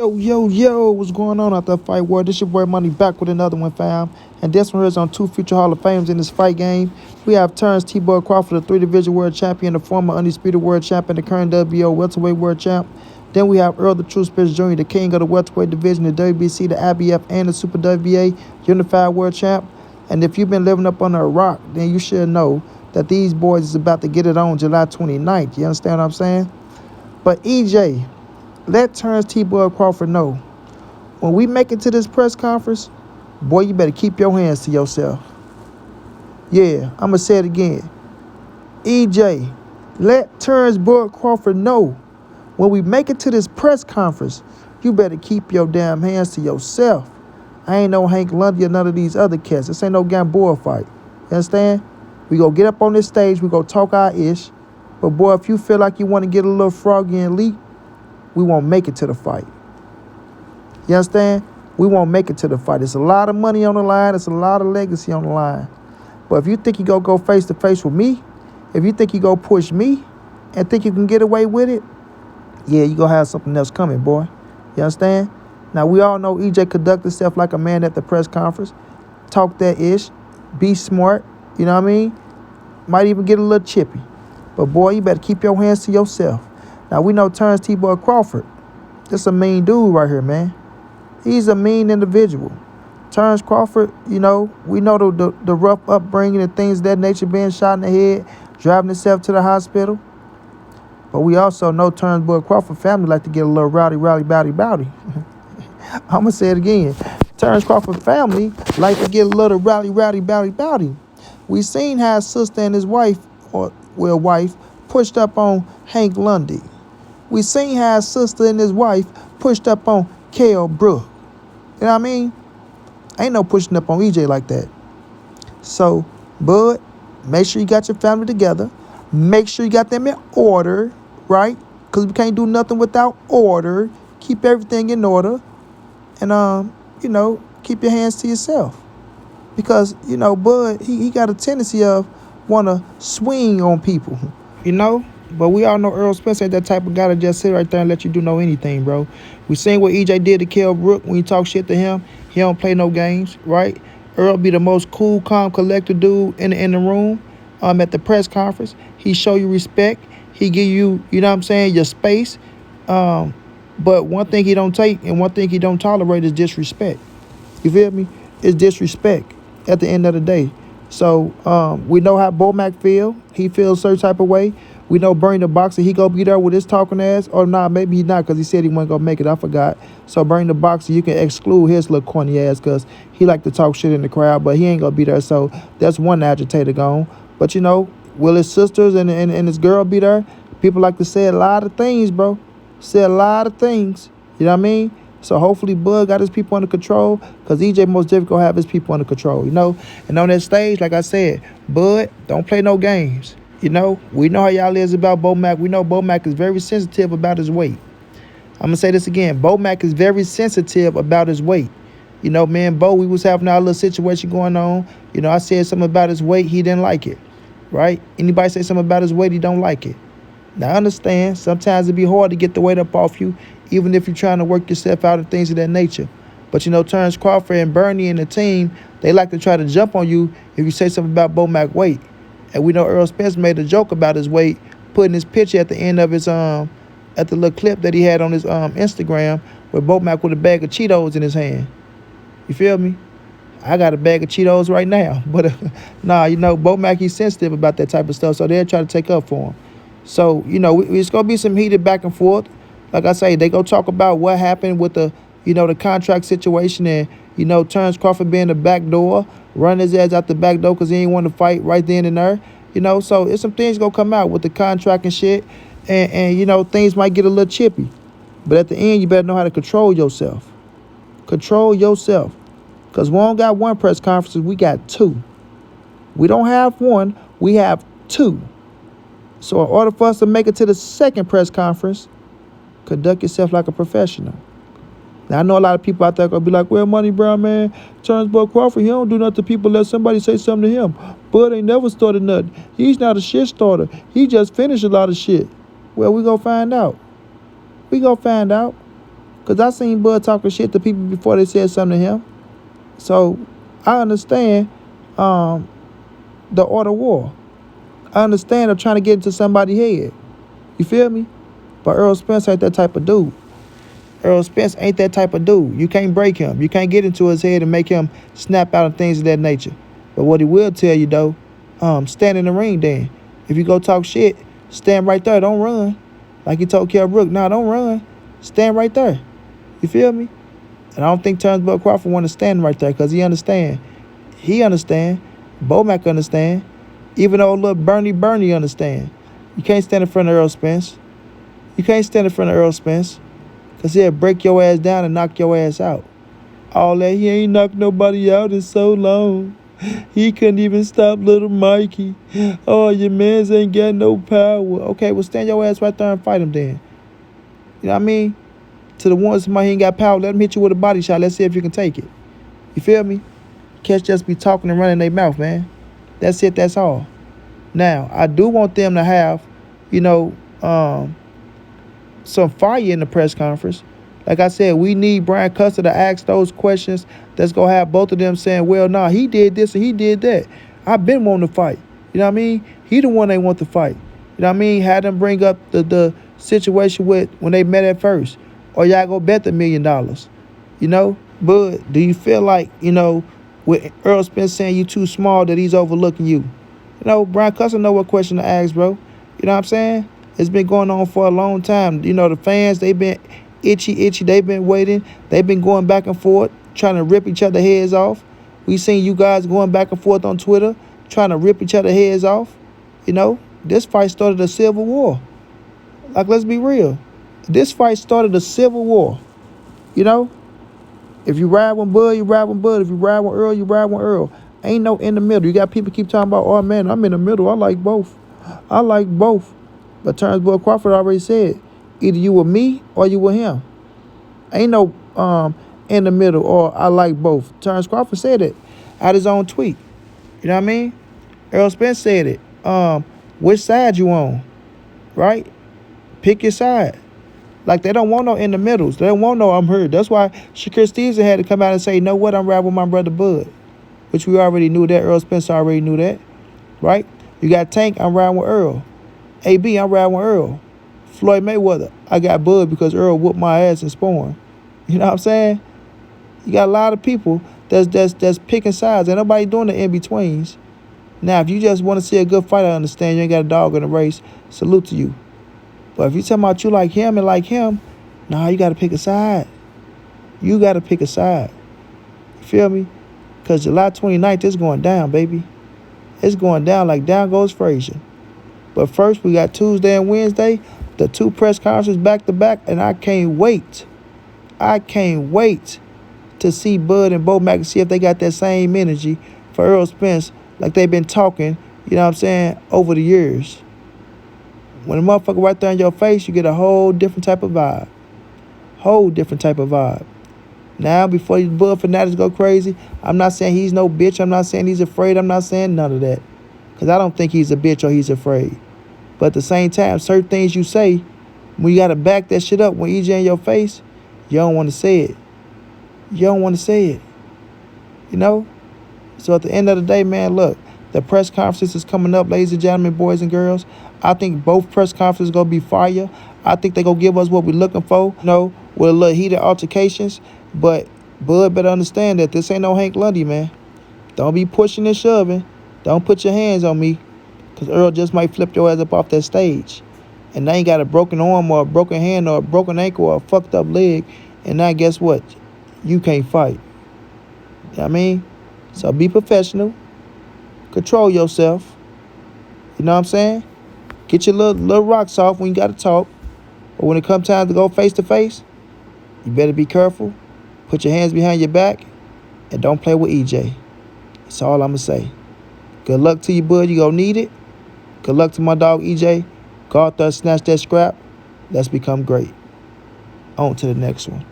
Yo, what's going on out there, fight world? This your boy Money back with another one, fam. And this one is on two future Hall of Fames in this fight game. We have Terence T-Boy Crawford, the three-division world champion, the former undisputed world champion, the current WBO welterweight world champ. Then we have Errol, the True Spence Jr., the king of the welterweight division, the WBC, the IBF, and the Super WBA unified world champ. And if you've been living up under a rock, then you should know that these boys is about to get it on July 29th. You understand what I'm saying? But EJ, let Terence T-Boy Crawford know, when we make it to this press conference, boy, you better keep your hands to yourself. Yeah, I'm going to say it again. EJ, let Terence Boy Crawford know, when we make it to this press conference, you better keep your damn hands to yourself. I ain't no Hank Lundy or none of these other cats. This ain't no Gamboa fight. You understand? We go get up on this stage, we go talk our ish. But boy, if you feel like you want to get a little froggy and leap, we won't make it to the fight. You understand? We won't make it to the fight. It's a lot of money on the line. It's a lot of legacy on the line. But if you think you go face-to-face with me, if you think you go push me and think you can get away with it, yeah, you going to have something else coming, boy. You understand? Now, we all know EJ conduct himself like a man at the press conference. Talk that ish. Be smart. You know what I mean? Might even get a little chippy. But, boy, you better keep your hands to yourself. Now, we know Terence T-Boy Crawford. This a mean dude right here, man. He's a mean individual. Terence Crawford, you know, we know the rough upbringing and things of that nature, being shot in the head, driving himself to the hospital. But we also know Terence Boy Crawford family like to get a little rowdy. I'm going to say it again. Terence Crawford family like to get a little rowdy. We seen how his sister and his wife, wife, pushed up on Hank Lundy. We seen how his sister and his wife pushed up on Kell Brook. You know what I mean? Ain't no pushing up on EJ like that. So, bud, make sure you got your family together. Make sure you got them in order, right? Because we can't do nothing without order. Keep everything in order. And, keep your hands to yourself. Because, bud, he got a tendency of want to swing on people, But we all know Errol Spence ain't that type of guy to just sit right there and let you do anything, bro. We seen what EJ did to Kell Brook. When you talk shit to him, he don't play no games, right? Errol be the most cool, calm, collected dude in the room at the press conference. He show you respect. He give you, your space. But one thing he don't take and one thing he don't tolerate is disrespect. You feel me? It's disrespect at the end of the day. So we know how Bomac feel. He feels a certain type of way. We know Bernie the Boxer, he gonna be there with his talking ass. Or nah, maybe he not, because he said he wasn't gonna make it. I forgot. So Bernie the Boxer, you can exclude his little corny ass, because he like to talk shit in the crowd, but he ain't gonna be there. So that's one agitator gone. But will his sisters and his girl be there? People like to say a lot of things, bro. Say a lot of things. You know what I mean? So hopefully Bud got his people under control, because EJ most definitely gonna have his people under control, And on that stage, like I said, Bud, don't play no games. We know how y'all is about Bomac. We know Bomac is very sensitive about his weight. I'm going to say this again. Bomac is very sensitive about his weight. Me and Bo, we was having our little situation going on. I said something about his weight. He didn't like it, right? Anybody say something about his weight, he don't like it. Now, I understand. Sometimes it be hard to get the weight up off you, even if you're trying to work yourself out and things of that nature. But, Terence Crawford and Bernie and the team, they like to try to jump on you if you say something about Bomac weight. And we know Errol Spence made a joke about his weight, putting his picture at the end of his at the little clip that he had on his Instagram, with Bomac with a bag of Cheetos in his hand. You feel me? I got a bag of Cheetos right now, but Bomac, he's sensitive about that type of stuff, so they'll try to take up for him. So it's gonna be some heated back and forth. Like I say, they go talk about what happened with the the contract situation, and Terence Crawford being the back door, run his ass out the back door because he ain't want to fight right then and there. So it's some things gonna come out with the contract and shit, and things might get a little chippy. But at the end, you better know how to control yourself. Control yourself. Because we don't got one press conference, we got two. We don't have one, we have two. So in order for us to make it to the second press conference, conduct yourself like a professional. Now, I know a lot of people out there going to be like, well, Money Brown, man, Terence Boy Crawford, he don't do nothing to people unless somebody say something to him. Bud ain't never started nothing. He's not a shit starter. He just finished a lot of shit. Well, we going to find out. Because Because I seen Bud talking shit to people before they said something to him. So I understand the art of war. I understand I'm trying to get into somebody's head. You feel me? But Errol Spence ain't that type of dude. Errol Spence ain't that type of dude. You can't break him. You can't get into his head and make him snap out of things of that nature. But what he will tell you, though, stand in the ring then. If you go talk shit, stand right there. Don't run. Like he told Kell Brook, nah, don't run. Stand right there. You feel me? And I don't think Terence Crawford want to stand right there because he understand. He understand. Bomac understand. Even though little Bernie understand. You can't stand in front of Errol Spence. You can't stand in front of Errol Spence because he'll break your ass down and knock your ass out. All that, he ain't knocked nobody out in so long. He couldn't even stop little Mikey. Oh, your mans ain't got no power. Okay, well, stand your ass right there and fight him then. You know what I mean? To the ones who ain't got power, let him hit you with a body shot. Let's see if you can take it. You feel me? Cats just be talking and running their mouth, man. That's it. That's all. Now, I do want them to have, some fire in the press conference. Like I said, we need Brian Custer to ask those questions that's going to have both of them saying, well, nah, he did this and he did that. I've been wanting to fight. You know what I mean? He the one they want to fight. You know what I mean? Had them bring up the situation with when they met at first. Or y'all go bet the $1 million. You know? But do you feel like, with Errol Spence saying you too small that he's overlooking you? Brian Custer know what question to ask, bro. You know what I'm saying? It's been going on for a long time. The fans, they've been itchy. They've been waiting. They've been going back and forth, trying to rip each other's heads off. We seen you guys going back and forth on Twitter, trying to rip each other's heads off. This fight started a civil war. Like, let's be real. This fight started a civil war. If you ride with Bud, you ride with Bud. If you ride with Errol, you ride with Errol. Ain't no in the middle. You got people keep talking about, oh, man, I'm in the middle. I like both. But Terence Crawford already said, either you with me or you with him. Ain't no in the middle or I like both. Terence Crawford said it out his own tweet. You know what I mean? Errol Spence said it. Which side you on? Right? Pick your side. Like, they don't want no in the middles. They don't want no I'm hurt. That's why Shakur Stevenson had to come out and say, you know what, I'm riding with my brother Bud. Which we already knew that. Errol Spence already knew that. Right? You got Tank, I'm riding with Errol. AB, I'm riding with Errol. Floyd Mayweather, I got Bud because Errol whooped my ass and Spawn. You know what I'm saying? You got a lot of people that's picking sides. Ain't nobody doing the in-betweens. Now, if you just want to see a good fight, I understand. You ain't got a dog in the race. Salute to you. But if you talking about you like him and like him, nah, you got to pick a side. You got to pick a side. You feel me? Because July 29th is going down, baby. It's going down like down goes Frazier. But first, we got Tuesday and Wednesday, the 2 press conferences back-to-back, and I can't wait. I can't wait to see Bud and Bomac and see if they got that same energy for Errol Spence like they've been talking, you know what I'm saying, over the years. When a motherfucker right there in your face, you get a whole different type of vibe. Now, before these Bud fanatics go crazy, I'm not saying he's no bitch. I'm not saying he's afraid. I'm not saying none of that. Because I don't think he's a bitch or he's afraid. But at the same time, certain things you say, when you got to back that shit up, when EJ in your face, you don't want to say it. So at the end of the day, man, look, the press conference is coming up, ladies and gentlemen, boys and girls. I think both press conferences going to be fire. I think they're going to give us what we're looking for, with a little heated altercations. But Bud better understand that this ain't no Hank Lundy, man. Don't be pushing and shoving. Don't put your hands on me, because Errol just might flip your ass up off that stage. And now you got a broken arm or a broken hand or a broken ankle or a fucked up leg. And now guess what? You can't fight. You know what I mean? So be professional. Control yourself. You know what I'm saying? Get your little rocks off when you got to talk. But when it comes time to go face to face, you better be careful. Put your hands behind your back. And don't play with EJ. That's all I'm going to say. Good luck to you, Bud. You going to need it. Good luck to my dog, EJ. Go out there, snatch that scrap. Let's become great. On to the next one.